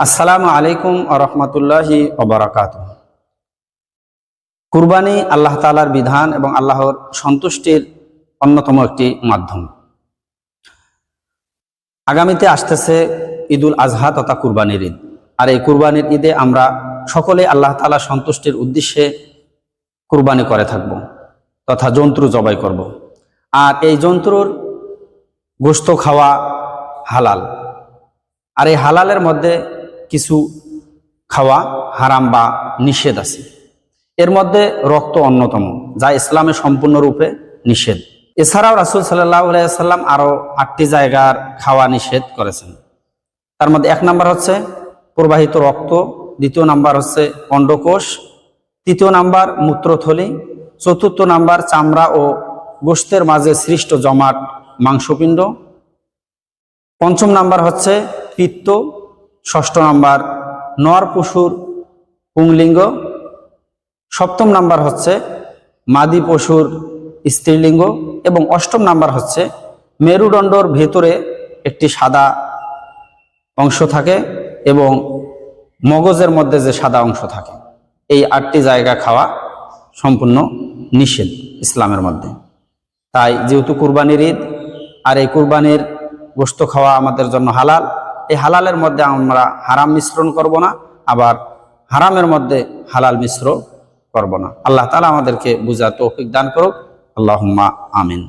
আসসালামু আলাইকুম ওয়া রাহমাতুল্লাহি ওয়া বারাকাতুহু। কুরবানি আল্লাহ তাআলার বিধান এবং আল্লাহর সন্তুষ্টির অন্যতম একটি মাধ্যম। আগামীতে আসতেছে ঈদুল আজহা তথা কুরবানির ঈদ। আর এই কুরবানির ঈদে আমরা সকলে আল্লাহ তাআলার সন্তুষ্টির উদ্দেশ্যে কুরবানি করে থাকব তথা জন্তু জবাই করব। আর এই জন্তুর গোশত খাওয়া হালাল। আর এই হালালের মধ্যে কিছু খাওয়া হারাম বা নিষেধ আছে। এর মধ্যে রক্ত অন্যতম, যা ইসলামে সম্পূর্ণরূপে নিষেধ। এছাড়াও রাসূল সাল্লাল্লাহু আলাইহি ওয়াসাল্লাম আরো 8টি জায়গার খাওয়া নিষেধ করেছেন। তার মধ্যে 1 নাম্বার হচ্ছে প্রবাহিত রক্ত, 2য় নাম্বার হচ্ছে অন্ডকোষ, 3য় নাম্বার মূত্রথলি, 4র্থ নাম্বার চামড়া ও গোশতের মাঝে সৃষ্ট জমাট মাংসপিণ্ড, 5ম নাম্বার হচ্ছে পিত্ত, 6ষ্ঠ নাম্বার নর পশুর পুংলিঙ্গ, 7ম নাম্বার হচ্ছে মাদি পশুর স্ত্রীলিঙ্গ এবং 8ম নাম্বার হচ্ছে মেরুদণ্ডর ভেতরে একটি সাদা অংশ থাকে এবং মগজের মধ্যে যে সাদা অংশ থাকে। এই 8টি জায়গা খাওয়া সম্পূর্ণ নিষেধ ইসলামের মধ্যে। তাই যেহেতু কুরবানির ঈদ আর এই কুরবানির গোশত খাওয়া আমাদের জন্য হালাল, এই হালালের মধ্যে আমরা হারাম মিশ্রণ করব না, আবার হারামের মধ্যে হালাল মিশ্র করব না। আল্লাহ তাআলা আমাদেরকে বুঝার তৌফিক দান করুক। আল্লাহুম্মা আমিন।